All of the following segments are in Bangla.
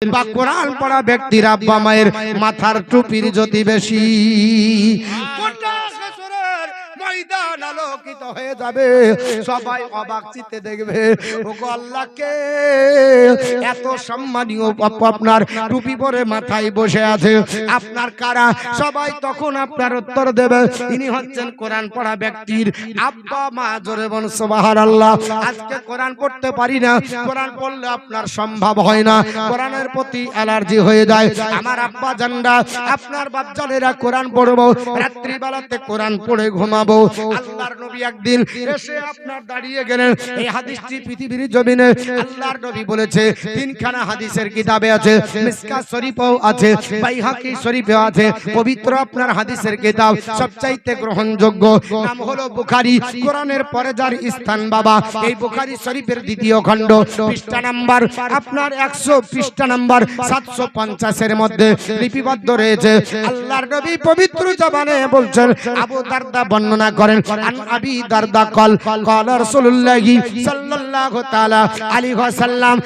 বা কোরআন পড়া ব্যক্তির আব্বা মায়ের মাথার টুপির জ্যোতি বেশি। ময়দান আলোকিত হয়ে যাবে, সবাই অবাক চিত্তে দেখবে ওগো আল্লাহকে এত সম্মানীয় আপনার টুপি পরে মাথায় বসে আছে, আপনার কারা? সবাই তখন আপনার উত্তর দেবে ইনি হচ্ছেন কোরআন পড়া ব্যক্তির আব্বা মা। জোরে বল সুবহানাল্লাহ। আজকে কোরআন পড়তে পারি না, কোরআন পড়লে আপনার সম্ভব হয় না, কোরআনের প্রতি অ্যালার্জি হয়ে যায়। আমার আব্বা জানরা, আপনার বাপজানেরা কোরআন পড়বো, রাত্রি বেলাতে কোরআন পড়ে ঘুমাবো। আল্লাহর নবী একদিন এসে আপনার দাঁড়িয়ে গেলেন। এই হাদিসটি পৃথিবীর জমিনে আল্লাহর নবী বলেছে, তিনখানা হাদিসের কিতাবে আছে, মিসকাত শরীফেও আছে, বাইহাকি শরীফেও আছে। পবিত্র আপনার হাদিসের কিতাব সবচাইতে গ্রহণযোগ্য নাম হলো বুখারী। কোরআনের পরে যার স্থান বাবা, এই বুখারী শরীফের দ্বিতীয় খণ্ড, পৃষ্ঠা নাম্বার আপনার 100, পৃষ্ঠা নাম্বার 750 এর মধ্যে লিপিবদ্ধ রয়েছে। আল্লাহর নবী পবিত্র জবানে বলছেন, আবু দারদা বর্ণনা করেন, আন আবি দারদা কল ক্বালা রাসূলুল্লাহি সাল্লাল্লাহু তাআলা আলাইহি ওয়াসাল্লাম,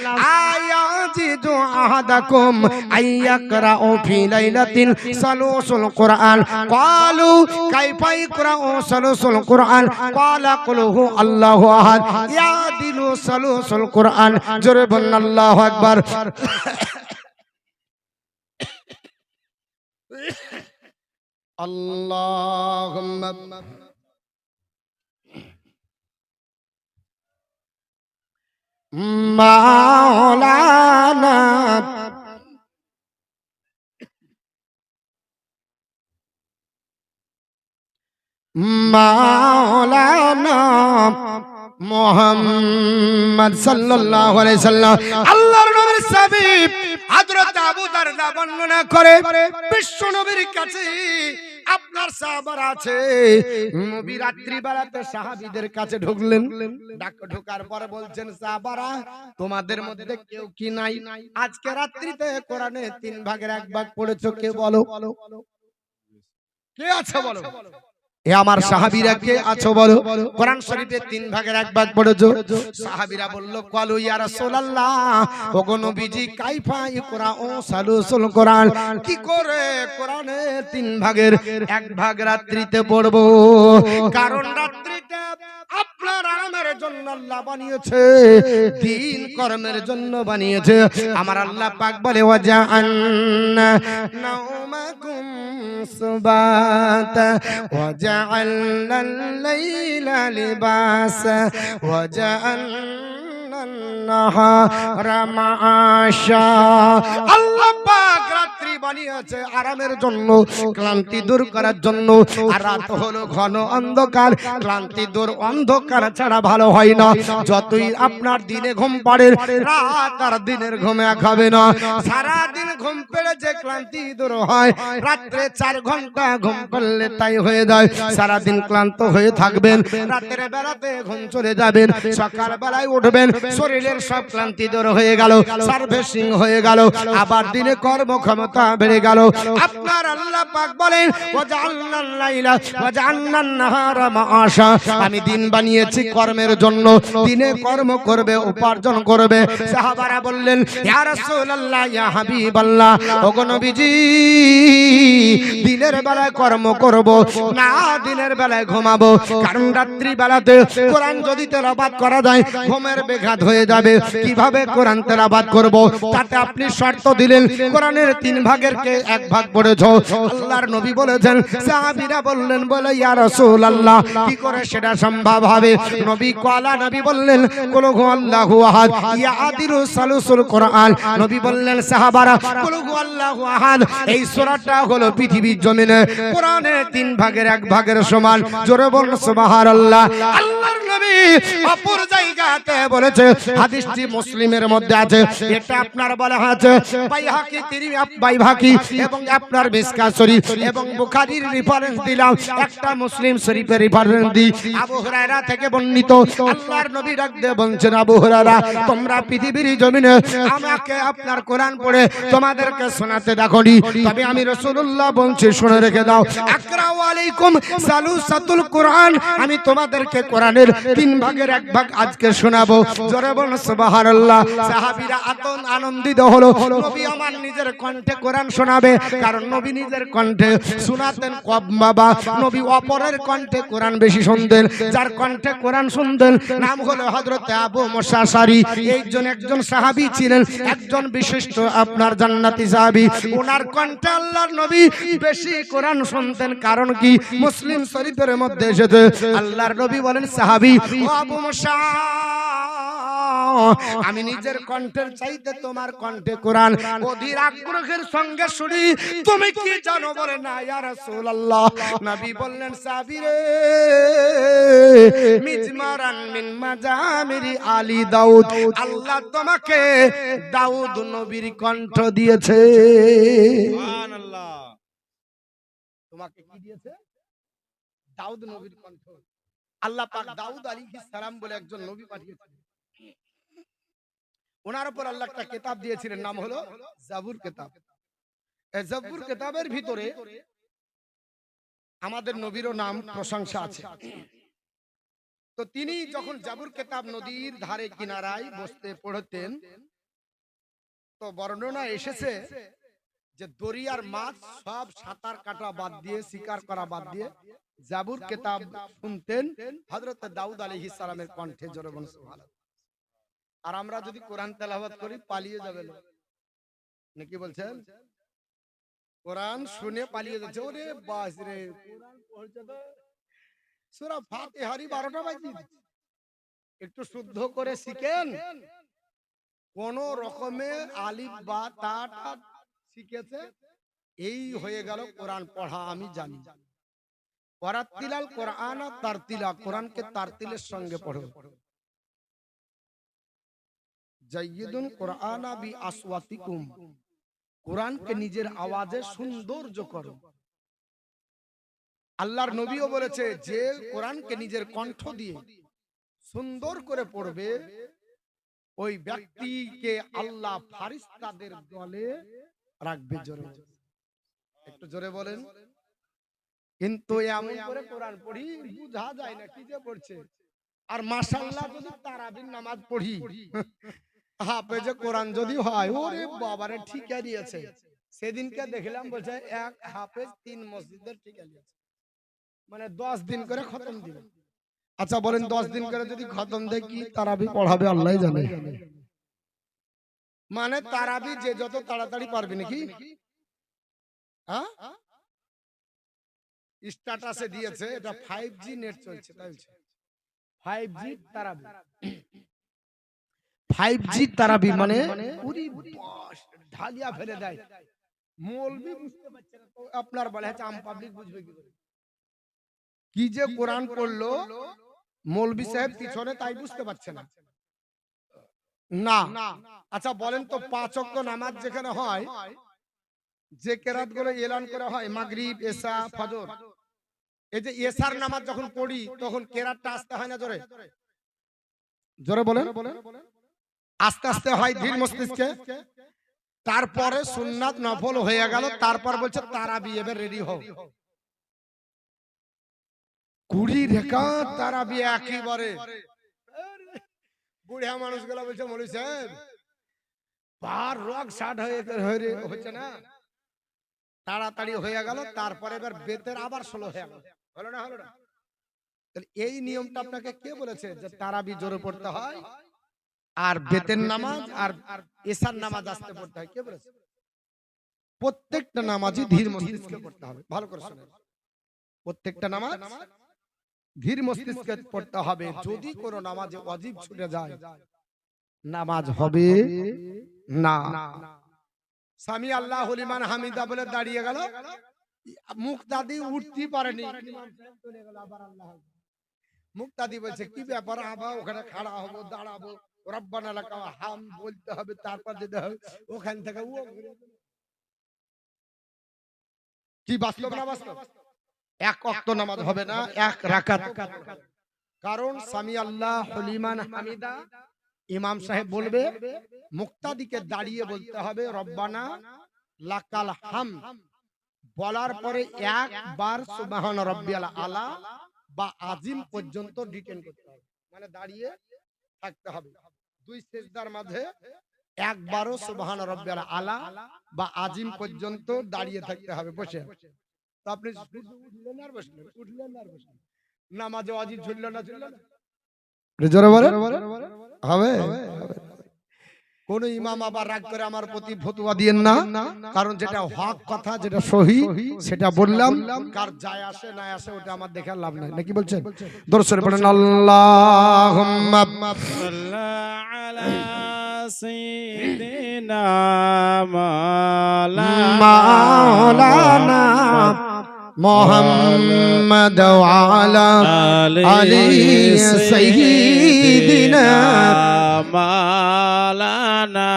আয়াজিদু আহাদাকুম আইয়াকরাউ ফি লাইলাতিন সালুসুল কুরআন, ক্বালু কাইফা ইয়াকরাউ সালুসুল কুরআন, ক্বালা কুল হু আল্লাহু আহাদ ইয়াদিলু সালুসুল কুরআন। জোরে বলুন আল্লাহু আকবার। আল্লাহুম্মা মাওলানা মাওলানা মুহাম্মদ সাল্লাল্লাহু আলাইহি সাল্লাম। আল্লাহর নবীর সাহাবী হযরত আবু দারদা বর্ণনা করে, বিশ্ব নবীর কাছে আপনার সাহাবারা আছে। নবী রাত্রি বেলাতে সাহাবীদের কাছে ঢুকলেন, ঢোকার পরে বলছেন, সাহাবারা তোমাদের মধ্যে কেউ কি নাই আজকে রাত্রিতে কোরআনে 3 ভাগের 1 ভাগ পড়েছো? কে বলো, কে আছে বলো? এ আমার সাহাবীরা কে আছো বলো? কোরআন শরীফে 3 ভাগের 1 ভাগ পড়েছো। সাহাবীরা বলল, ক্বালু ইয়া রাসূলুল্লাহ, ওগো নবীজি কাইফা ইকরাউ সালুসুল কুরআন, কি করে কোরআনে 3 ভাগের 1 ভাগ রাত্রিতে পড়বো? কারণ রাত্রিটা আপনার আরামের জন্য আল্লাহ বানিয়েছে, দিন কর্মের জন্য বানিয়েছে। আমার আল্লাহ পাক বলে, ওয়াজআলনা নাওমাকুম সুবাতা ওয়াজআলনাল লাইলা লিবাসা ওয়াজআলনান নাহারা মাআশা। আল্লাহ পাক রাত্রি বানিয়েছে আরামের জন্য, ক্লান্তি দূর করার জন্য। আর রাত হলো ঘন অন্ধকার, ক্লান্তি দূর অন্ধকার ছাড়া ভালো হয় না। যতই আপনার দিনে ঘুম পাড়ে, রাত আর দিনের ঘুমে খাবে না। সারা দিন ঘুম পেড়ে যে ক্লান্তি দূর হয়, রাত্রে 4 ঘন্টা ঘুম করলে তাই হয়ে যায়। সারা দিন ক্লান্ত হয়ে থাকবেন, রাতের বেলাতে ঘুম চলে যাবেন, সকাল বেলায় উঠবেন, শরীরের সব ক্লান্তি দূর হয়ে গেল, সার্ভিসিং হয়ে গেল, আবার দিনে কর্মক্ষমতা বেড়ে গেল। আপনার আল্লাহ পাক বলেন, ওয়াজআলনাল লাইলা ওয়াজআলনান নাহারা মাআশা, আমি দিন বানিয়েছি কর্মের জন্য, দিনে কর্ম করবে, উপার্জন করবে। সাহাবারা বললেন, ইয়া রাসূলুল্লাহ, ইয়া হাবিবাল্লাহ, ওগো নবীজি দিনের বেলায় কর্ম করব না, দিনের বেলায় ঘুমাবো। কারণ রাত্রি বেলাতে কোরআন যদি তেলাওয়াত করা যায় ঘুমের ব্যাঘাত হয়ে যাবে। কিভাবে কোরআন তেলাওয়াত করব? তাতে আপনি শর্ত দিলেন কোরআনের 3 ভাগের কে 1 ভাগ পড়েছো। আল্লাহর নবী বলেছেন, সাহাবীরা বললেন, বলে ইয়া রাসূলুল্লাহ কি করে সেটা সম্ভব হবে? নবী ক্বালা, নবী বললেন, কুল হু আল্লাহু আহাদ ইয়াদিলু সালুসুল কুরআন। নবী বললেন, সাহাবারা কুল হু আল্লাহু আহাদ এই সূরাটা হলো পৃথিবীর জমিনে কোরআনের 3 ভাগের 1 ভাগের সমান। জোরে বলুন সুবহানাল্লাহ। আল্লাহর নবী অপর জায়গাতে বলেছে, হাদিসটি মুসলিমের মধ্যে আছে, এটা আপনার বলা আছে বাইহাকি, বাইহাকি এবং আপনার মিসকাত শরীফ এবং বুখারীর রেফারেন্স দিলাম, একটা মুসলিম শরীফের রেফারেন্স দি। আবু হুরায়রা থেকে বর্ণিত, আল্লাহর নবী ডাক দিয়ে বলছেন, আবু হুরায়রা তোমরা পৃথিবীর জমিনে আমাকে আপনার কোরআন পড়ে তোমাদেরকে শোনাতে দেখোনি, তবে আমি রাসূলুল্লাহ বলছি শুনে রেখে দাও। আকরাউ আলাইকুম সালুসাতুল কুরআন, আমি তোমাদেরকে কোরআনের তিন ভাগের এক ভাগ আজকে শোনাবো। জোরে বলুন সুবহানাল্লাহ। সাহাবীরা আনন্দিত হলো, নবী আমার নিজের কণ্ঠে কোরআন শোনাবে। কারণ নবী নিজের কণ্ঠে শোনাতেন কম, বাবা নবী অপরের কণ্ঠে কোরআন বেশি শুনতেন। যার কণ্ঠে কোরআন শুনতেন নাম হলো হযরত আবু মুসা আশআরী। একজন সাহাবী ছিলেন, একজন বিশিষ্ট আপনার জান্নাতি সাহাবী। ওনার কণ্ঠে আল্লাহর নবী বেশি কোরআন শুনতেন। কারণ কি? মুসলিম শরীফের মধ্যে এসেছে, আল্লাহর নবী বলেন, সাহাবী ও আবু মুসা, আমি নিজের কণ্ঠের চাইতে তোমার কণ্ঠে কোরআন অধীর আগ্রহের সঙ্গে শুনি। তুমি কি জানো? বলে না ইয়া রাসূলুল্লাহ। নবী বললেন, সাহাবী রে, মিজমারান মিন মাজামিরি আলী দাউদ, আল্লাহ তোমাকে দাউদ নবীর কণ্ঠ দিয়েছে। সুবহানাল্লাহ। তোমাকে কি দিয়েছে? দাউদ নবীর কণ্ঠ। আল্লাহ পাক দাউদ আলাইহিস সালাম বলে একজন নবী পাঠিয়েছেন। ওনার উপর আল্লাহ একটা কিতাব দিয়েছিলেন, নাম হলো জাবুর কিতাব। এই জাবুর কিতাবের ভিতরে আমাদের নবীরও নাম প্রশংসা আছে। তো তিনি যখন জাবুর কিতাব নদীর ধারে কিনারায় বসতে পড়তেন, তো বর্ণনা এসেছে যে দরিয়ার মাছ সব সাঁতার কাটা বাদ দিয়ে, শিকার করা বাদ দিয়ে জাবুর কিতাব শুনতেন হযরত দাউদ আলাইহিস সালামের কণ্ঠে। জোরে বলুন সুবহানাল্লাহ। আর আমরা যদি কোরআন তেলাওয়াত করি পালিয়ে যাবে নাকি বলছেন? কোরআন শুনে পালিয়ে যাচ্ছে। ওরে বাস রে, কোরআন পড়ছে তো সূরা ফাতিহারই 12টা বাজিয়ে দিচ্ছে। একটু শুদ্ধ করে শিখেন। কোন রকমে আলিফ বা তা শিখেছে, এই হয়ে গেল কোরআন পড়া। আমি জানি ওয়ারাতিলাল কোরআন তারতিলা, কোরআনকে তারতিলের সঙ্গে পড়ো। জাইয়িদুন কোরআনা বি আসওয়াতিকুম, কোরআনকে নিজের আওয়াজে সৌন্দর্য করো। আল্লাহর নবীও বলেছে, যে কোরআনকে নিজের কণ্ঠ দিয়ে সুন্দর করে পড়বে, ওই ব্যক্তিকে আল্লাহ ফারিস্তাদের দলে রাখবে। জোরে একটু জোরে বলেন। কিন্তু এমন করে কোরআন পড়ি বুঝা যায় না কি যে পড়ছে। আর মাশাআল্লাহ যদি তারাবির নামাজ পড়ি, হাফেজে কোরআন যদি হয়, ওরে বাবারে ঠিকারি আছে। সেদিনকে দেখলাম বলছে এক হাফেজ 3 মসজিদের ঠিকারি আছে, মানে 10 দিন করে খতম দিবে। আচ্ছা বলেন, 10 দিন করে যদি খতম দেয় কি তারাবি পড়াবে আল্লাহই জানে। মানে তারাবি যে যত তাড়াতাড়ি পারবে নাকি। হ্যাঁ, স্ট্যাটাসে দিয়েছে এটা 5G নেট চলছে, তাই বলছে 5G তারাবি। 5G তারাবি মানে পুরি বাস ঢালিয়া ফেলে দেয়। মৌলভী বুঝতে পারছে না, তো আপনার বলে আছে আম পাবলিক বুঝবে কি করে? কি যে কোরআন পড়লো মৌলভী সাহেব পিছনে, তাই বুঝতে পারছে না। না আচ্ছা বলেন তো, 5 ওয়াক্ত নামাজ যেখানে হয়, যে কেরাত গুলো এলান করা হয় মাগরিব, এশা, ফজর, এই যে এশার নামাজ যখন পড়ি তখন কেরাতটা আসতে হয় না জোরে? জোরে বলেন। আস্তে আস্তে হয় ধীর মস্তিষ্কে। তারপরে সুন্নাত নফল হয়ে গেল, তারপর বলছে তারাবি, এবার রেডি হও। 20 রাকাত তারাবি একেবারে। বুড়া মানুষগুলো বলছে, মৌলভী সাহেব পার রগ শাট হচ্ছে না, তাড়াতাড়ি হয়ে গেল। তারপরে এবার বেতের আবার 16 হয়ে গেল, হলো না? হলো না? এই নিয়মটা আপনাকে কে বলেছে যে তারাবি জোরে পড়তে হয় আর বেতের নামাজ আর এশার নামাজ আস্তে পড়তে হয়? কে বলেছে? প্রত্যেকটা নামাজই ধীর মস্তিষ্কে পড়তে হবে। ভালো করে শুনেন, প্রত্যেকটা নামাজ ধীর মস্তিষ্কে পড়তে হবে। যদি কোনো নামাজে ওয়াজিব ছুটে যায়, নামাজ হবে না। সামি আল্লাহু লিমান হামিদা বলে দাঁড়িয়ে গেল, মুক্তাদি উঠতে পারেনি, মুক্তাদি বলছে কি ব্যাপার, আবার ওখানে খাড়া হবো, দাঁড়াবো, রব্বানা লাকাল হামদ বলতে হবে, তারপর যেতে হবে। ওখান থেকে ও কি বাস্তব না বাস্তব? এক ওয়াক্ত নামাজ হবে না, এক রাকাত। কারণ সামি আল্লাহু লিমান হামিদা ইমাম সাহেব বলবে, মুক্তাদিকে দাঁড়িয়ে বলতে হবে রব্বানা লাকাল হামদ, বলার পরে একবার সুবহান রাব্বিয়াল আলা বা আজিম পর্যন্ত ডিটেন করতে হবে। মানে দাঁড়িয়ে থাকতে হবে। দুই সিজদার মাঝে একবারও সুবহান রাব্বিয়াল আলা বা আজিম পর্যন্ত দাঁড়িয়ে থাকতে হবে বসে। তো আপনি উঠলেন আর বসলেন, উঠলেন আর বসলেন, নামাজে ওয়াজিব ঝুললো না ঝুললো না, জোরে বলে হবে। কোন ইমাম আবার রাগ করে আমার প্রতি ফতোয়া দিয়েন না, কারণ যেটা হক কথা, যেটা সহি সেটা বললাম। কার যায় আসে না আসে ওটা আমার দেখার লাভ নাই, নাকি বলছেন? দরুদ শরীফ পড়েন। আল্লাহুম্মা সাল্লি আলা সাইয়্যিদিনা মাওলানা মুহাম্মদ ওয়া আলা আলি সাইয়্যিদিনা মাওলানা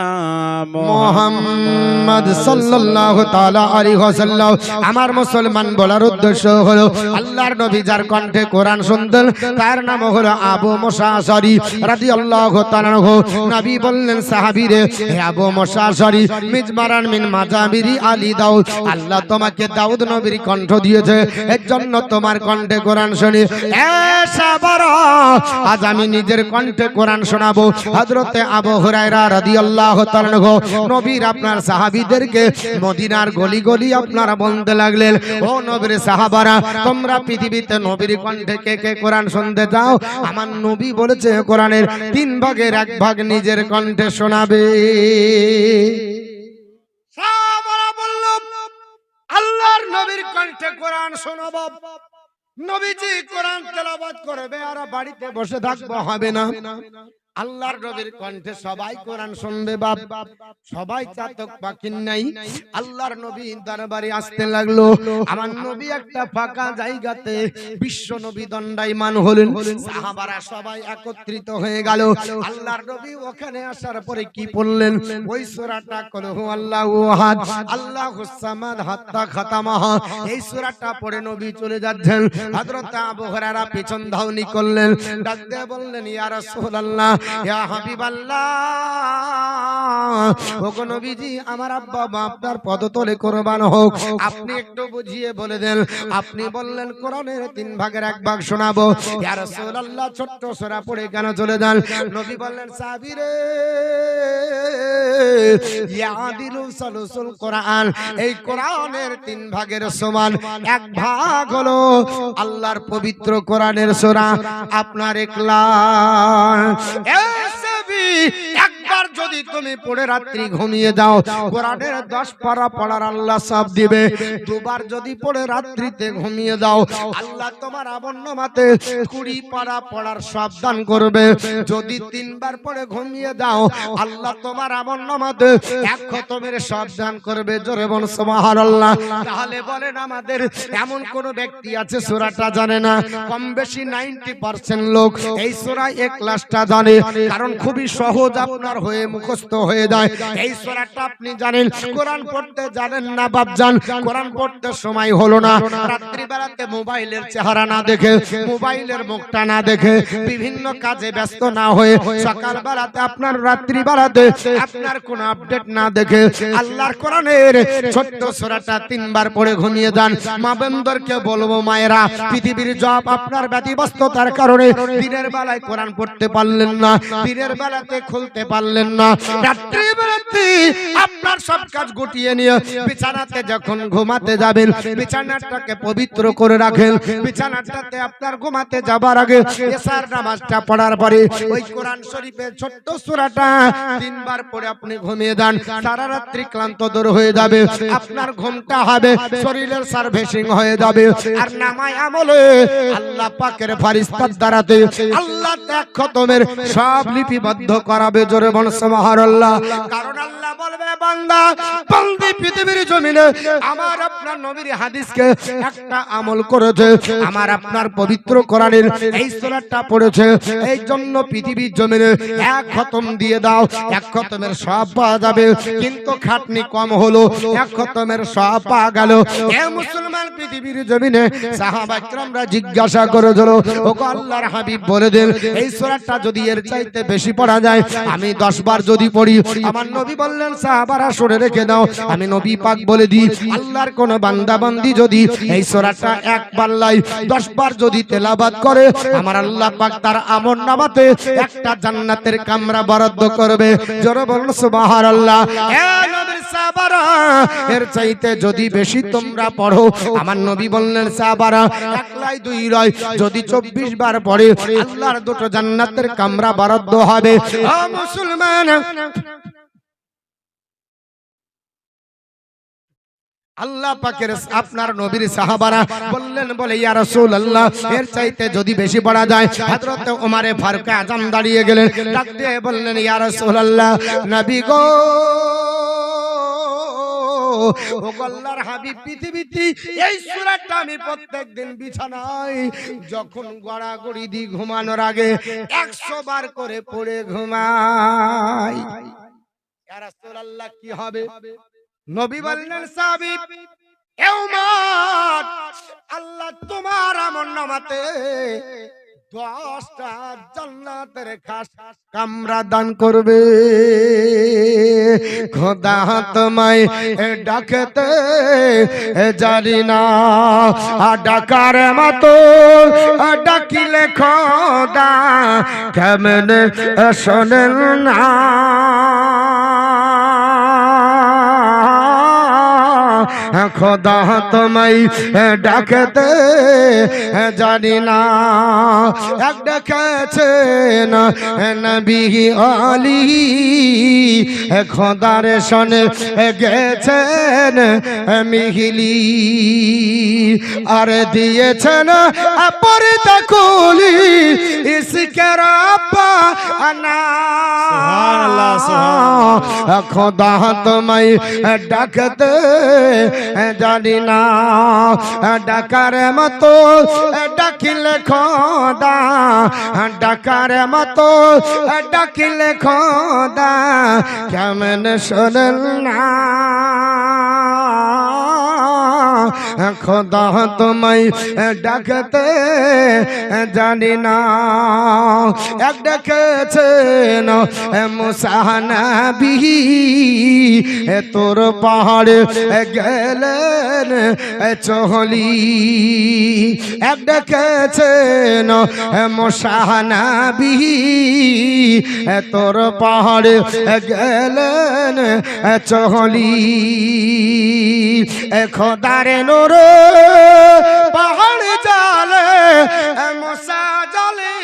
মুহাম্মদ সাল্লাল্লাহু তাআলা আলাইহি ওয়াসাল্লাম। আমার মুসলমান বলার উদ্দেশ্য হলো আল্লাহর নবী যার কণ্ঠে কোরআন শুনতেন তার নাম হলো আবু মুসা আশআরী রাদিয়াল্লাহু তাআলা আনহু। নবী বললেন সাহাবীরে, হে আবু মুসা আশআরী, মিজমারান মিন মাজামিরি আলী দাউদ, আল্লাহ তোমাকে দাউদ নবীর কণ্ঠ দিয়েছে, এর জন্য তোমার কণ্ঠে কোরআন শুনি। এ সাহাবারা, আজ আমি নিজের কণ্ঠে কোরআন শোনাবো। হযরতে আবু হুরায়রা রাদিয়াল্লাহু তাআলা আনহু নবীর আপনার সাহাবীদেরকে মদিনার গলি গলি আপনারা বলতে লাগলেন, ও নবীর সাহাবারা, তোমরা পৃথিবীতে নবীর কণ্ঠে কে কে কোরআন শুনতে চাও? আমার নবী বলেছে কোরআনের 3 ভাগের 1 ভাগ নিজের কণ্ঠে শোনাবে। সাহাবারা বলল, আল্লাহর নবীর কণ্ঠে কোরআন শোনাবো। নবীজি কোরআন তেলাওয়াত করবে আর বাড়িতে বসে থাকবো, হবে না। আল্লাহর নবীর কণ্ঠে সবাই কোরআন শুনবে। বাপ সবাই চাতক পাখির নাই। আল্লাহর নবী দরবারে আসতে লাগলো। আমার নবী একটা ফাঁকা জায়গাতে বিশ্ব নবী দণ্ডায়মান হলেন। সাহাবারা সবাই একত্রিত হয়ে গেল। আল্লাহর নবী ওখানে আসার পরে কি পড়লেন? ওই সূরাটা কলহু আল্লাহু আহাদ আল্লাহুস সামাদ হাত্তা খাতামাহা, এই সূরাটা পড়ে নবী চলে যাচ্ছেন। হযরত আবু হুরায়রা পিছন ধাওনি করলেন, ডাক দিয়ে বললেন, ইয়া রাসূলুল্লাহ, ইয়া হাবিবাল্লাহ, ওগো নবীজি, আমার আব্বা মা আপনার পদতলে কুরবান হোক, আপনি একটু বুঝিয়ে বলে দেন। আপনি বললেন কোরআনের 3 ভাগের 1 ভাগ শোনাবো। ইয়া রাসূলুল্লাহ, ছোট্ট সূরা পড়ে কেন চলে যান? নবী বললেন, সাহাবীরে, ইয়াদিলু সালুসুল কোরআন, এই কোরআনের 3 ভাগের সমান 1 ভাগ হলো আল্লাহর পবিত্র কোরআনের সূরা আপনার ইখলাস। একবার যদি তুমি পড়ে রাত্রি ঘুমিয়ে যাও, কোরআনের 10 পারা পড়ার আল্লাহ সব দিবে। 2 বার যদি পড়ে রাত্রিতে ঘুমিয়ে যাও, আল্লাহ তোমার আমলনামাতে 20 পারা পড়ার সব দান করবে। যদি 3 বার পড়ে ঘুমিয়ে যাও, আল্লাহ তোমার আমলনামাতে 1 খতমের সব দান করবে। জোরে বল সুবহানাল্লাহ। তাহলে বলেন, আমাদের এমন কোন ব্যক্তি আছে সূরাটা জানে না? কম বেশি 90% লোক এই সূরা ইখলাসটা জানে, কারণ খুবই সহজ আপনার হয়ে মুখস্থ হয়ে যায়। এই সূরাটা আপনি জানেন, কোরআন পড়তে জানেন না বাপজান, কোরআন পড়তে সময় হলো না। রাত্রি বেলাতে মোবাইলের চেহারা না দেখে, মোবাইলের মুখটা না দেখে, বিভিন্ন কাজে ব্যস্ত না হয়ে, সকাল বেলাতে আপনার রাত্রি বেলাতে আপনার কোনো আপডেট না দেখে আল্লাহর কোরআনের ছোট্ট সূরাটা 3 বার পড়ে ঘুমিয়ে যান। মা বোনদেরকে বলবো, মায়েরা, পৃথিবীর জব আপনার ব্যতিব্যস্ততার কারণে দিনের বেলায় কোরআন পড়তে পারলেন না, দিনের বেলাতে খুলতে পারলেন না, রাত্রি বেলাতে আপনার সব কাজ গুটিয়ে নিয়ে বিছানাতে যখন ঘুমাতে যাবেন, বিছানাটাকে পবিত্র করে রাখেন। বিছানাটাতে আপনার ঘুমাতে যাবার আগে এশার নামাজটা পড়ার পরে ওই কোরআন শরীফের ছোট্ট সূরাটা 3 বার পড়ে আপনি ঘুমিয়ে যান। সারা রাত্রি ক্লান্ত দূর হয়ে যাবে, আপনার ঘুমটা হবে, শরীরের সার্ভিসিং হয়ে যাবে। আর নামায় আমলে আল্লাহ পাকের ফেরেশতার দ্বারাতে আল্লাহ 1 খতমের সব লিপিবদ্ধ করাবে। জোরে বল সুবহানাল্লাহ। কারণ আল্লাহ বলবে, বান্দা বান্দি পৃথিবীর জমিনে আমার আপনার নবীর হাদিসকে একটা আমল করেছে, আমার আপনার পবিত্র কোরআনের এই সূরাটা পড়েছে, এই জন্য পৃথিবীর জমিনে 1 খতম দিয়ে দাও, 1 খতমের সব পাওয়া যাবে। কিন্তু খাটনি কম হলো, 1 খতমের সব পাওয়া গেল। এ মুসলমান, পৃথিবীর জমিনে সাহাবা کرامরা জিজ্ঞাসা করেছিল, ওগো আল্লাহর হাবিব বলে দেন, এই সূরাটা যদি এর চাইতে বেশি পড়া যায়, আমি 10 বার যদি পড়ি, আমার নবী বললেন, সাহাবারা শুনে রেখে দাও, আমি নবী পাক বলে দিই, আল্লাহর কোন বান্দা বান্দি যদি এই সূরাটা একবার লাই 10 বার যদি তেলাওয়াত করে, আমার আল্লাহ পাক তার আমলনামাতে একটা জান্নাতের কামরা বরাদ্দ করবে। জোরে বলুন সুবহানাল্লাহ। এ নবীর সাহাবারা, এর চাইতে যদি বেশি তোমরা পড়ো, আমার নবী বললেন সাহাবারা, এক লাই দুই লাই যদি 24 বার পড়ে, আল্লাহর দুটো জান্নাতের কামরা বরাদ্দ হবে। ও মুসলমান, আল্লাহ পাকের আপনার নবীর সাহাবারা বললেন, বলে ইয়া রাসূলুল্লাহ, এর চাইতে যদি বেশি পড়া যায়। হযরত ওমরে ফারুক আযম দাঁড়িয়ে গেলেন, ডাক দিয়ে বললেন, ইয়া রাসূলুল্লাহ, নবী গো, ও আল্লাহর হাবিব, পৃথিবীতে এই সূরাটা আমি প্রত্যেকদিন বিছানায় যখন গড়াগড়ি দি ঘুমানোর আগে 100 বার করে পড়ে ঘুমাই। ইয়া রাসূলুল্লাহ, কি হবে? নবী বললেন, সাহাবী, এ উম্মত, আল্লাহ তোমার আমলনামাতে 10টা জান্নাতের খাস কামরা দান করবে। খোদা তোমায় ডাকতে জানি না, ডাকার মতো ডাকিলে খোদা কেমনে শোনেন না। খোদা তোমায় ডাকতে জানি না, এক ডেকেছেন নবী আলী, খোদার শোনে গেছেন মিহিলি, আর দিয়েছেন পর্দা খুলি ইসকের পানা। খোদা তোমায় ডাকতে জানি না, ডাকার মতো ডাকিলে খোদা, ডাকার মতো ডাকিলে খোদা কেমন শোনেন না। খোদা তোমায় ডাকতে জানি না, এক ডেকেছেন মুসা নবী, তোর পাহাড়ে গেলেন চহলি, এক ডেকেছেন মুসা নবী, তোর পাহাড়ে গেলেন চহলি। খোদারে নূর পাহাড় জালে মুসা জলে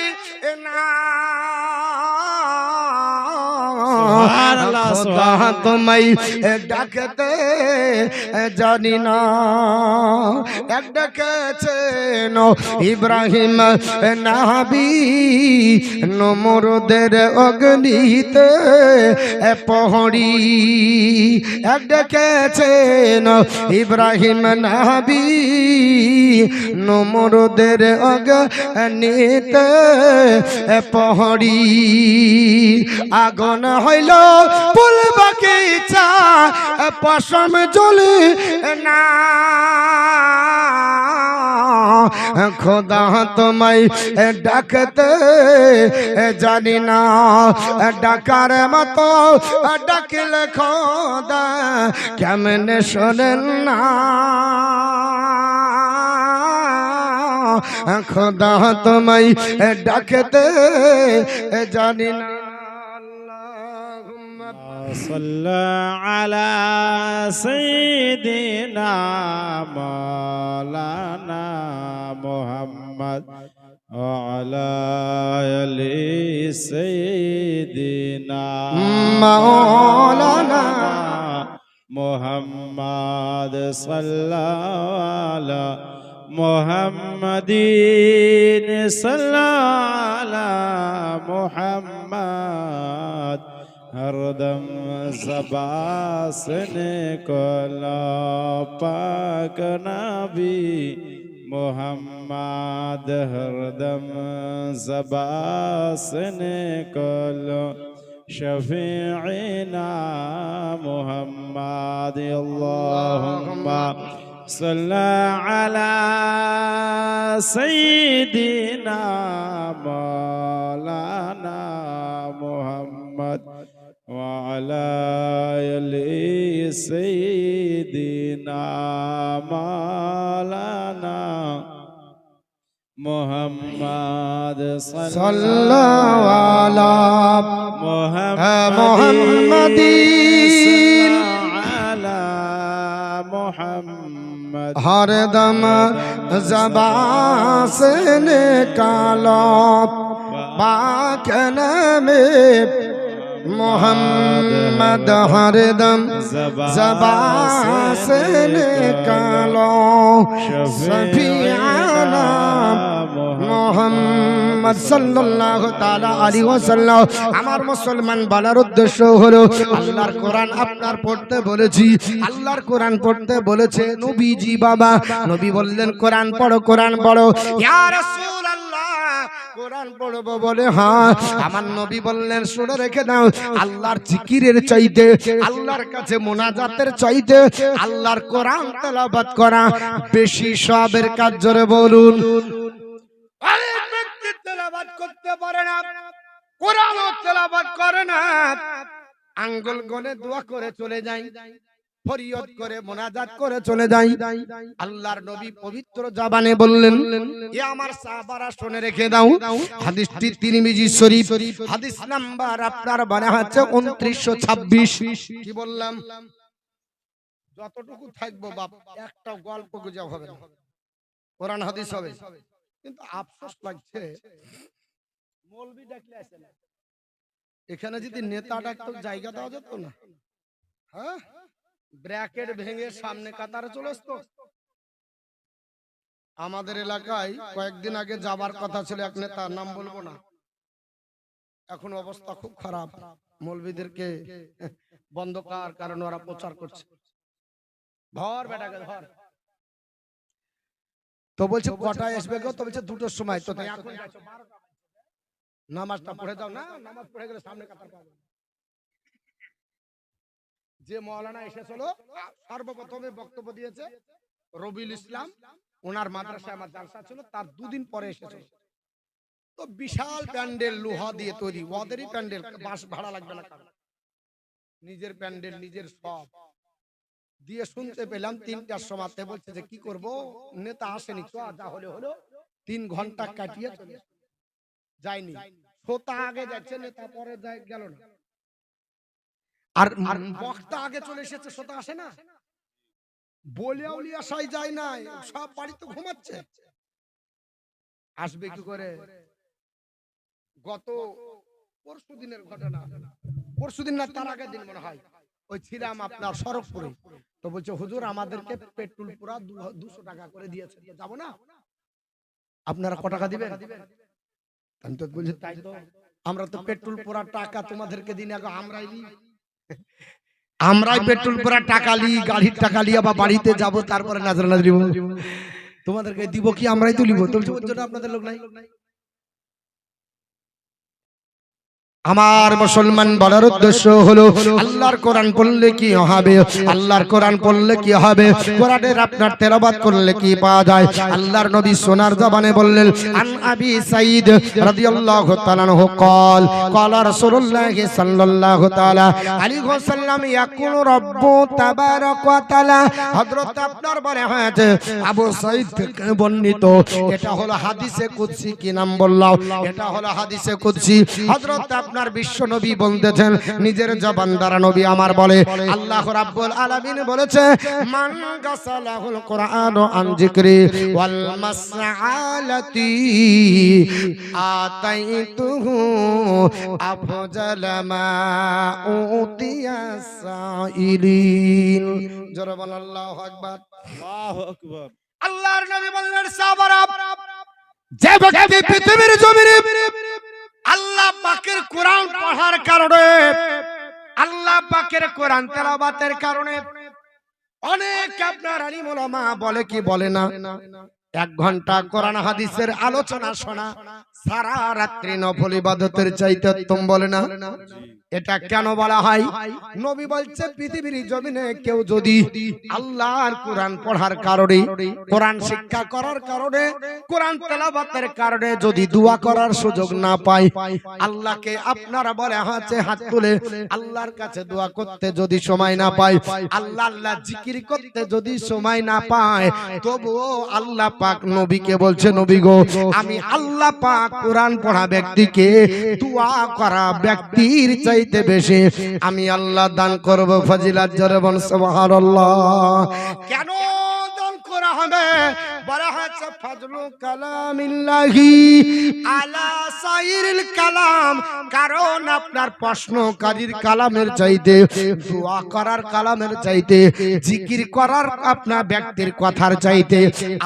না। খোদা তোমায় ডাকতে জানি না, এক ডেকেছেন ইব্রাহিম নবী, নমরুদের অগ্নিতে পহড়ি, এক ডেকেছেন ইব্রাহিম নবী, নমরুদের অগ্নিতে পহড়ি। আগুন হইল ফুল বাগিচা, পশম জ্বলে না। খোদা তোমায় ডাকতে জানি না, ডাকার মতো ডাকিলে খোদা কেমনে শোনেন না। খোদা তোমায় ডাকতে জানি না। صلى على سيدنا مولانا محمد وعلى آل سيدنا مولانا محمد صلى على محمد صلى على محمد हरदम ज़बान कोला पाक नबी मोहम्मद, हरदम ज़बान कोला शफ़ीना मोहम्मद। अल्लाहुम्मा सल्ली अला सय्यिदिना मौलाना मोहम्मद وعلى آل سيدنا مولانا محمد صلى الله على محمد على محمد हर दम ज़बां से निकालो पाक नामे मोहम्मद, हर दम ज़बां से निकालो सफियाना মোহাম্মদ সাল্লাল্লাহু তাআলা আলাইহি ওয়াসাল্লাম। আমার মুসলমান বলার উদ্দেশ্য হলো আল্লাহর কোরআন আপনার পড়তে বলেছি, আল্লাহর কোরআন পড়তে বলেছে নবীজি। বাবা নবী বললেন কোরআন পড়ো, কোরআন পড়ো। ইয়া রাসূলুল্লাহ কোরআন পড়বো বলে হ্যাঁ। আমার নবী বললেন শুনে রেখে দাও, আল্লাহর জিকিরের চাইতে, আল্লাহর কাছে মোনাজাতের চাইতে আল্লাহর কোরআন তেলাওয়াত করা বেশি সওয়াবের কাজ। জোরে বলুন। অনেক ব্যক্তি তেলাওয়াত করতে পারে না, কোরআনও তেলাওয়াত করে না, আঙ্গুল গনে দোয়া করে চলে যায়, ফরিয়াদ করে মোনাজাত করে চলে যায়। আল্লাহর নবী পবিত্র জবানে বললেন, এ আমার সাহাবারা শুনে রেখে দাও, হাদিসটি তিরমিজি শরীফ, হাদিস নাম্বার আপনার বলা হচ্ছে 2926। কি বললাম? যতটুকু থাকবো বাপ, একটা গল্প গুজব হবে না, কোরআন হাদিস হবে। কিন্তু আফসোস লাগছে মৌলবি ডাকলে আসে না, এখানে যদি নেতা ডাকতো জায়গা দেওয়া যেত না? হ্যাঁ, ব্র্যাকেট ভেঙে সামনে কাতারে চলে আসতো। আমাদের এলাকায় কয়েকদিন আগে যাবার কথা ছিল এক নেতা, নাম বলবো না, এখন অবস্থা খুব খারাপ, মৌলবীদেরকে বন্ধ করার কারণে ওরা প্রচার করছে। ধর বেটাকে ধর। তো বলছে কটায় আসবে গো? তো বলছে 2টোর সময়। তো এখন নামাজটা পড়ে দাও না, নামাজ পড়ে গেলে সামনে কাতার পাবে। যে মাওলানা এসেছিল সর্বপ্রথমে বক্তব্য দিয়েছে রবিউল ইসলাম, ওনার মাদ্রাসায় আমার জালসা ছিল, তার 2 দিন পরে এসেছিল। তো বিশাল প্যান্ডেল লোহা দিয়ে তৈরি, ওদেরই প্যান্ডেল, বাস ভাড়া লাগবে না কারণ, নিজের প্যান্ডেল নিজের সব দিয়ে শুনতে পেলাম 3টার সময়তে বলছে যে কি করব, নেতা আসেনি, তো যা হলে হলো। 3 ঘন্টা কাটিয়ে চলে যায়নি, শ্রোতা আগে যাচ্ছে, নেতা পরে যায় গেল না। আর বক্তা আগে চলে এসেছে, শ্রোতা আসে না, বলে উলিয়া সাই যায় না, সব বাড়িতে ঘুমাচ্ছে, আসবে কি করে? গত পরশুদিনের ঘটনা, পরশুদিন না তার আগের দিন মনে হয়, ওই ছিলাম আপনার সড়কপুরে। তো বলছে হুজুর আমাদেরকে পেট্রোল পুরা 200 টাকা করে দিয়েছে, যাবো না, আপনারা কত টাকা দিবেন? আমি তো বলছি তাই তো, আমরা তো পেট্রোল পুরা টাকা তোমাদেরকে দিন, আগে আমরাই পেট্রোল পুরা টাকা লি, গাড়ির টাকা লিয়ে বা বাড়িতে যাব, তারপরে নাজর নাজরি তোমাদেরকে দিব কি আমরাই তুলিব? তো ওর জন্য আপনাদের লোক নাই। আমার মুসলমান বলার উদ্দেশ্য হলো আল্লাহর কোরআন পড়লে কি হবে, আল্লাহর কোরআন পড়লে কি হবে, কোরআনের আপনার তেলাওয়াত করলে কি পাওয়া যায়। আল্লাহর নবী সোনার জবানে বললেন, আন আবি সাঈদ রাদিয়াল্লাহু তাআলা আনহু قال قال رسول الله صلى الله تعالى عليه وسلم يقول رب تبارك وتعالى। হযরত আপনার বলে হয়েছে আবু সাঈদ থেকে বর্ণিত, এটা হলো হাদিসে কুদসি। কি নাম বললাম? এটা হলো হাদিসে কুদসি। হযরত আপনার বিশ্ব নবী বলতেছেন, নিজের জবান দ্বারা নবী আমার বলে, আল্লাহ রাব্বুল আলামিন বলেছে, মান গাসালাহুল কুরআন আন যিকরি ওয়াল মাসআলাতি আতাইতুহু আফজালা মা উতিয়াস সাইলিন। জোরে বল আল্লাহু আকবার। আল্লাহু আকবার। আল্লাহর নবী বললেন, সাহাবারা, যে ব্যক্তি পৃথিবীর জমিনে আল্লাহ পাকের কোরআন পড়ার কারণে, আল্লাহ পাকের কোরআন তেলাওয়াতের কারণে, অনেক আপনার আলিম উলামা বলে কি বলে না, 1 ঘন্টা কোরআন হাদিসের আলোচনা শোনা সারা রাত্রি নফল ইবাদতের চাইতে উত্তম, বলে না? এটা কেন বলা হয়? নবী বলছে পৃথিবীর জমিনে কেউ যদি আল্লাহর কোরআন পড়ার কারণে, কোরআন শিক্ষা করার কারণে, কোরআন তেলাওয়াতের কারণে যদি দোয়া করার সুযোগ না পায়, আল্লাহকে আপনারা বলে হাতে হাত তুলে আল্লাহর কাছে দোয়া করতে যদি সময় না পায়, আল্লাহ আল্লাহ জিকির করতে যদি সময় না পায়, তবুও আল্লাহ পাক নবীকে বলছে, নবী গো, আমি আল্লাহ পাক কোরআন পড়া ব্যক্তিকে দোয়া করা ব্যক্তির চাইতে বেশি আমি আল্লাহ দান করব ফজিলত। জোরে বল সুবহানাল্লাহ। কেন দান করা হবে? বলা হচ্ছে ফজলু কালামিল্লাহি আলা সাইরিল কালাম, কারণ আপনার প্রশ্নকারীর কালামের চাইতে, দোয়া করার কালামের চাইতে, জিকির করার আপনার ব্যক্তির কথার চাইতে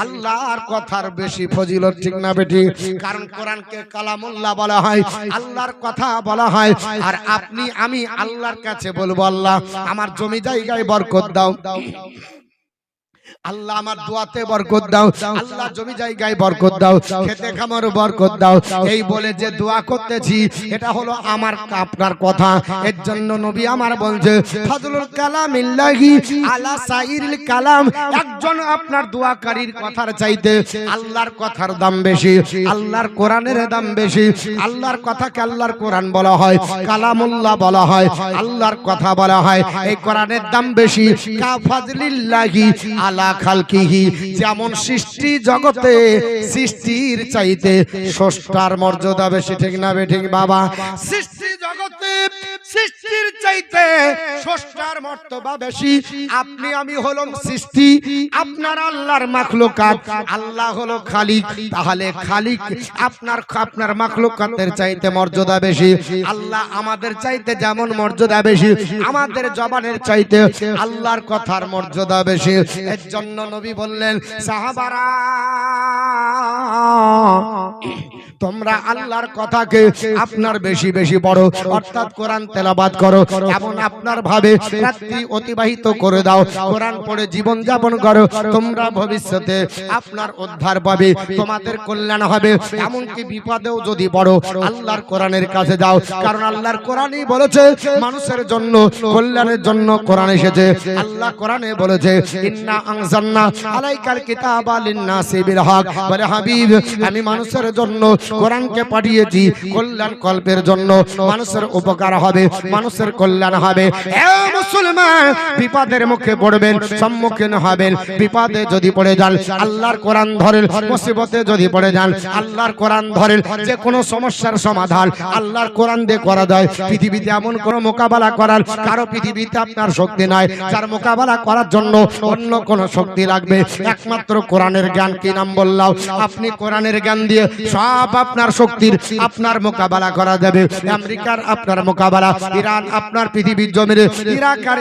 আল্লাহর কথার বেশি ফজিলত, ঠিক না বেটি? কারণ কোরআনকে কালামুল্লাহ বলা হয়, আল্লাহর কথা বলা হয়। আর আপনি আমি আল্লাহর কাছে বলবো, আল্লাহ আমার জমি জায়গায় বরকত দাও, আল্লাহ আমার দোয়াতে বরকত দাও, আল্লাহ জমি জায়গায় বরকত দাও, খেতে খামারে বরকত দাও, এই বলে যে দোয়া করতেছি, এটা হলো আমার আপনার কথা। এর জন্য নবী আমার বলছে ফজলুল কালামিল্লাহি আলা সাইরিল কালাম, একজন আপনার দোয়াকারীর কথার চাইতে আল্লাহর কথার দাম বেশি, আল্লাহর কোরআনের দাম বেশি। আল্লাহর কথাকে আল্লাহর কোরআন বলা হয়, কালামুল্লাহ বলা হয়, আল্লাহর কথা বলা হয়, এই কোরআনের দাম বেশি। কা ফাজলিল্লাহি আলা খালকিহি, যেমন সৃষ্টি জগতে সৃষ্টির চাইতে স্রষ্টার মর্যাদা বেশি, ঠিক না বেঠিক বাবা? সৃষ্টি জগতে সৃষ্টির চাইতে স্রষ্টার মর্যাদা বেশি। আপনি আমি হলাম সৃষ্টি, আপনার আল্লাহর মাখলুকাত, আল্লাহ হলো খালিক। তাহলে খালিক আপনার মাখলুকাতের চাইতে মর্যাদা বেশি। আল্লাহ আমাদের চাইতে যেমন মর্যাদা বেশি, আমাদের জবানের চাইতে আল্লাহর কথার মর্যাদা বেশি। এর জন্য নবী বললেন, সাহাবারা তোমরা আল্লাহর কথাকে আপনার বেশি বেশি পড়ো, অর্থাৎ কোরআন তেলাওয়াত করো, এমন আপনার ভাবে রাত্রি অতিবাহিত করে দাও, কোরআন পড়ে জীবন যাপন করো, তোমরা ভবিষ্যতে আপনার উদ্ধার পাবে, তোমাদের কল্যাণ হবে। এমনকি বিপদেও যদি পড়ো আল্লাহর কোরআনের কাছে যাও, কারণ আল্লাহর কোরআনই বলেছে মানুষের জন্য কল্যাণের জন্য কোরআন এসেছে। আল্লাহ কোরআনে বলেছে, ইন্না আনজালনা আলাইকাল কিতাবা লিন-নাসি বিল হক, বলে হাবিব আমি মানুষের জন্য কোরআনকে পাঠিয়েছি কল্যাণ কল্পের জন্য, মানুষের উপকার হবে, মানুষের কল্যাণ হবে। হে মুসলমান, বিপদের মুখে পড়বেন, সম্মুখীন হবেন, বিপদে যদি পড়ে যান আল্লাহর কোরআন ধরেন, মুসিবতে যদি পড়ে যান আল্লাহর কোরআন ধরেন, যে কোনো সমস্যার সমাধান আল্লাহর কোরআন দিয়ে করা যায়। পৃথিবীতে এমন কোনো মোকাবেলা করার কারো পৃথিবীতে আপনার শক্তি নাই, যার মোকাবেলা করার জন্য অন্য কোন শক্তি লাগবে, একমাত্র কোরআনের জ্ঞান। কি নাম বললাম? আপনি কোরআনের জ্ঞান দিয়ে সব আপনার শক্তির আপনার মোকাবেলা করা যাবে। আমেরিকার আপনার মোকাবেলা, ইরান আপনার পৃথিবীর জমিনে, ইরাক আর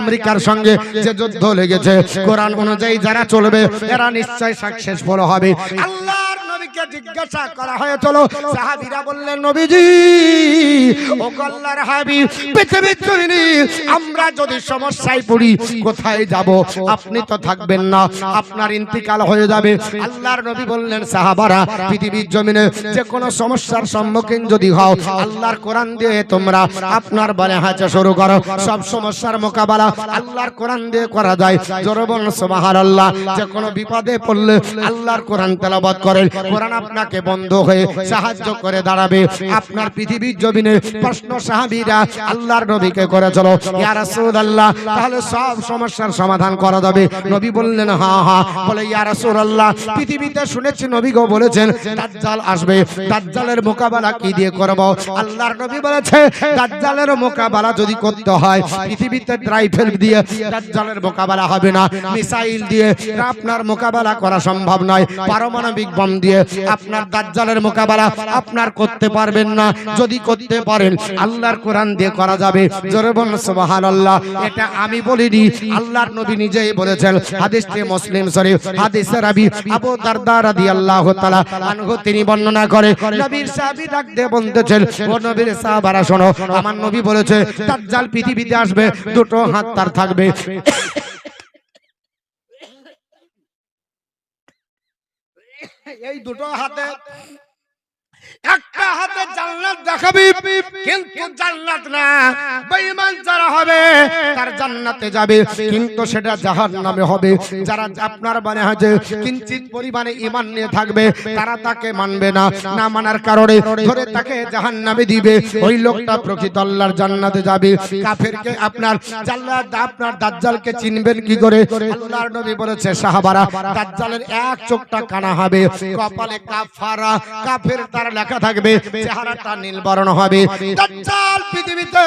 আমেরিকার সঙ্গে যে যুদ্ধ লেগেছে, কোরআন অনুযায়ী যারা চলবে এরা নিশ্চয় সাকসেসফুল হবে। আল্লাহর নবীকে জিজ্ঞাসা করা হয়েছিল, সাহাবীরা বললেন, নবীজি ও আল্লাহর হাবিব, পৃথিবীর জমিনে আমরা যদি সমস্যায় পড়ি কোথায় যাব? আপনি তো থাকবেন না, আপনার ইন্তিকাল হয়ে যাবে। আল্লাহর নবী বললেন, সাহাবারা পৃথিবীর জমিনে যে কোনো সমস্যার সম্মুখীন যদি হও আল্লাহর কোরআন দিয়ে তোমরা আপনার বলে হাঁচা শুরু করো, সব সমস্যার মোকাবেলা আল্লাহর কোরআন দিয়ে করা যায়। জোরে বলুন সুবহানাল্লাহ। যে কোনো বিপদে পড়লে আল্লাহর কোরআন তেলাওয়াত করেন, কোরআন আপনাকে বন্ধু হয়ে সাহায্য করে দাঁড়াবে। আপনার পৃথিবীর জমিনে প্রশ্ন সাহাবীরা আল্লাহর নবীকে করেছিল, ইয়া রাসূলুল্লাহ তাহলে সব সমস্যার সমাধান করা যাবে? নবী বললেন, হ্যাঁ হ্যাঁ। বলে, ইয়া রাসূলুল্লাহ পৃথিবীতে শুনেছি নবী গো বলেছেন দাজ্জাল আসবে, দাজ্জালের মোকাবেলা কি দিয়ে করব? আল্লাহর নবী বলেছে, দাজ্জালের মোকাবেলা যদি করতে হয় পৃথিবীতে রাইফেল দিয়ে দাজ্জালের মোকাবেলা হবে না, মিসাইল দিয়ে আপনার মোকাবেলা করা সম্ভব নয়, পারমাণবিক বোম দিয়ে আপনার দাজ্জালের মোকাবেলা আপনার করতে পারবেন না। যদি করতে পারেন আল্লাহর কোরআন দিয়ে করা যাবে। জোরে বলুন সুবহানাল্লাহ। এটা আমি বলিনি, আল্লাহর নবী নিজেই বলেছেন। হাদিসটি মুসলিম শরীফ, হাদিসের রাবী আবু দারদা রাদিয়াল্লাহু তাআলা আনহু তিনি বর্ণনা করে, নবীর সাহাবী ডাক দিয়ে বলতেছেন, ও নবীর সাহাবারা শোনো, আমার নবী বলেছে দাজ্জাল পৃথিবীতে আসবে, দুটো হাত তার থাকবে, এই দুটো হাতে একটা হাতে জান্নাত দেখাবি, কিন্তু জান্নাত না, বেঈমান যারা হবে তার জান্নাতে যাবে, কিন্তু সেটা জাহান্নামে হবে। যারা আপনার মানে আছে কিঞ্চিত পরিমাণে ঈমান নিয়ে থাকবে, তারা তাকে মানবে না, না মানার কারণে ধরে তাকে জাহান্নামে দিবে। ওই লোকটা প্রকৃত আল্লাহর জান্নাতে যাবে। কাফেরকে আপনার আপনার দাজ্জালকে চিনবেন কি করে? আল্লাহর নবী বলেছে সাহাবারা, দাজ্জালের এক চোখটা কানা হবে, কপালে কাফারা কাফের তার লেখা থাকবে, চেহারাটা নীল বর্ণ হবে। দাজ্জাল পৃথিবীতে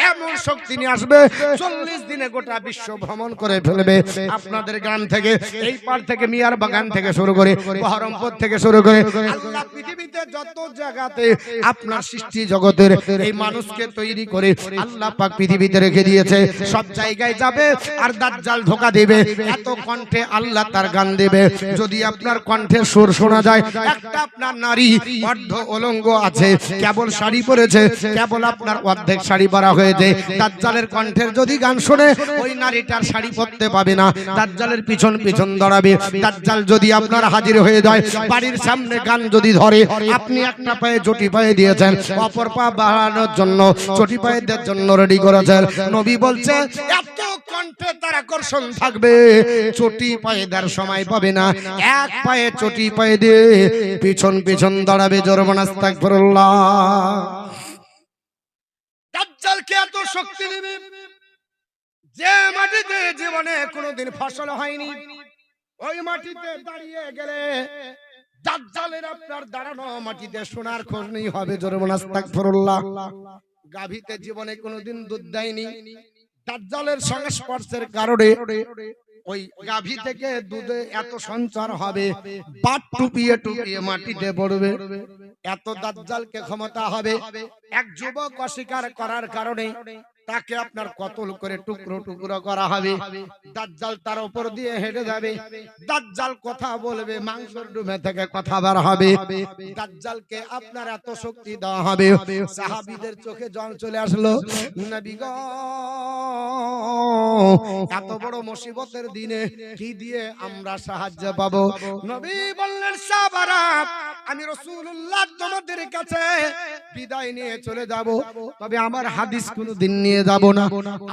এমন শক্তি নিয়ে আসবে, 40 দিনে গোটা বিশ্ব ভ্রমণ করে ফেলবে। আপনাদের গ্রাম থেকে, এই পার থেকে, মিয়ার বাগান থেকে শুরু করে, বহরমপুর থেকে শুরু করে, আল্লাহ পৃথিবীতে যত জায়গাতে আপনার সৃষ্টি জগতের এই মানুষকে তৈরি করে আল্লাহ পাক পৃথিবীতে রেখে দিয়েছে, সব জায়গায় যাবে আর দাজ্জাল ধোঁকা দেবে। এত কণ্ঠে আল্লাহ তার গান দেবে, যদি আপনার কণ্ঠে সুর শোনা যায়, একটা আপনার নারী অর্ধ অলঙ্গ আছে, কেবল শাড়ি পরেছে, কেবল আপনার অর্ধেক শাড়ি পরা হয়েছে, দাজ্জালের কণ্ঠের যদি গান শুনে ওই নারীটার শাড়ি পরতে পাবে না, দাজ্জালের পিছন পিছন দৌড়াবে। দাজ্জাল যদি আপনার হাজির হয়ে যায়, বাড়ির সামনে গান যদি ধরে, আপনি একটা পায়ে চটি পায়ে দিয়েছেন, অপর পা বাড়ানোর জন্য চটি পায়ে দেওয়ার জন্য রেডি করেছেন, নবী বলছে এত কণ্ঠে তার আকর্ষণ থাকবে, চটি পায়ে দেওয়ার সময় পাবে না, এক পায়ে চটি পায়ে দিয়ে পিছন পিছন দাঁড়াবে। জোরবান আস্তাগফিরুল্লাহ। দাজ্জালকে এত শক্তি দিবে, যে মাটিতে জীবনে কোনোদিন ফসল হয়নি, ওই মাটিতে দাঁড়িয়ে গেলে দাজ্জালের আপনার দাঁড়ানো মাটিতে সোনার খোঁজনি হবে। জোরবান আস্তাগফিরুল্লাহ। গাভীতে জীবনে কোনোদিন দুধ দেয়নি, দাজ্জালের সংস্পর্শের কারণে ওই গাভী থেকে দুধে এত সঞ্চার হবে, পাট টুপিয়ে টুপিয়ে মাটিতে পড়বে, এত দাজ্জালকে ক্ষমতা হবে। এক যুবক অস্বীকার করার কারণে তাকে আপনার কতল করে টুকরো টুকরো করা হবে, দাজ্জাল তার উপর দিয়ে হেঁটে যাবে, দাজ্জাল কথা বলবে, মাংসের ডুমে থেকে কথা বার হবে। দাজ্জালকে আপনার এত শক্তি দেওয়া হবে, সাহাবীদের চোখে জল চলে আসলো, নবী গো এত বড় মুসিবতের দিনে কি দিয়ে আমরা সাহায্য পাবো? নবী বললেন সাহাবারা, আমি রাসূলুল্লাহ তোমাদের কাছে বিদায় নিয়ে চলে যাব, তবে আমার হাদিস কোনদিন নিয়ে যাব না,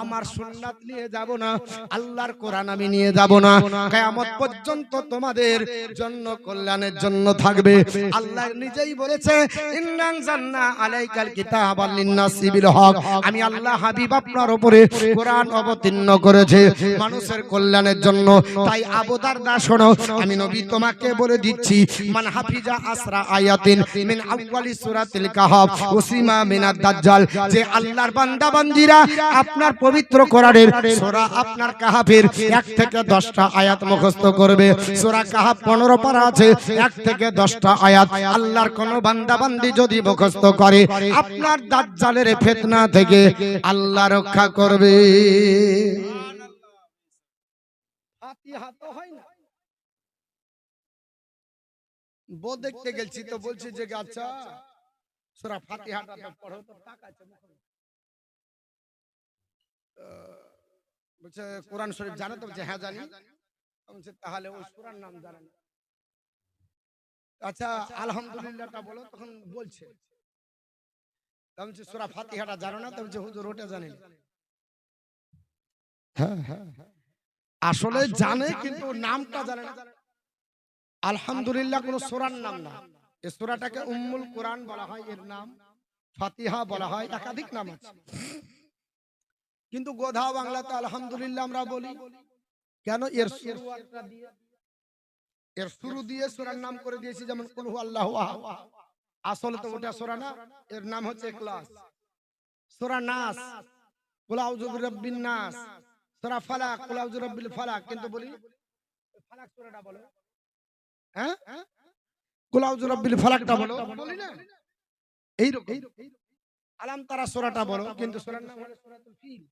আমার সুন্নাত নিয়ে যাব না, আল্লাহর কোরআন আমি নিয়ে যাব না, কিয়ামত পর্যন্ত তোমাদের জন্য কল্যাণের জন্য থাকবে। আল্লাহ নিজেই বলেছে ইন্নান জান্না আলাইকাল কিতাবা লিন-নাসি বিল হক, আমি আল্লাহ হাবিব আপনার উপরে কোরআন অবতীর্ণ করেছে মানুষের কল্যাণের জন্য। তাই আবু দারদা শোনো, আমি নবী তোমাকে বলে দিচ্ছি, মান হাফিজা আসরা আয়াতিন মিন আউয়ালি সূরাতিল কাহফ উসিমা মিনাদ দাজ্জাল, যে আল্লাহর বান্দা বান্দীরা আপনার পবিত্র কোরআনের সূরা আপনার কাহফের 1 থেকে 10টা আয়াত মুখস্থ করবে। সূরা কাহফ 15 পারা আছে, 1 থেকে 10টা আয়াত আল্লাহর কোন বান্দা বান্দী যদি মুখস্থ করে, আপনার দাজ্জালের ফিতনা থেকে আল্লাহ রক্ষা করবে। ফাতিহা তো হয় না, বউ দেখতে গেছি তো বলছি যে আচ্ছা সূরা ফাতিহাটা তো পড়ো তো, টাকা আছে বলছে কোরআন শরীফ জানো তো? বলছে হ্যাঁ জানি। বলছে তাহলে ওই সূরার নাম জানেন? আচ্ছা আলহামদুলিল্লাহটা বলো। তখন বলছে, বলছে সূরা ফাতিহাটা জানো না? তো বলছে হুজুর ওটা জানি না। হ্যাঁ হ্যাঁ আসলে জানে, কিন্তু নামটা জানে না। আলহামদুলিল্লাহ কোন সূরার নাম না, এই সূরাটাকে উম্মুল কোরআন বলা হয়, এর নাম ফাতিহা বলা হয়, একাধিক নাম আছে। কিন্তু গোধা বাংলাতে আলহামদুলিল্লাহ আমরা বলি কেন? এর শুরু দিয়ে সূরার নাম করে দিয়েছি, যেমন কুল হুয়াল্লাহু আহাদ, আসলে তো ওটা সূরা না, এর নাম হচ্ছে ইখলাস। সূরা নাস কুল আউযু বিরাব্বিন নাস, সূরা ফালাক কুল আউযু বিরাব্বিল ফালাক, কিন্তু বলি ফালাক সূরাটা বলো, হ্যাঁ কুল আউযু বিরাব্বিল ফালাকটা বলো, বলি না? এইরকম আলাম তারা সূরাটা বলো, কিন্তু সূরার নাম হলো সূরাতুল ফিল।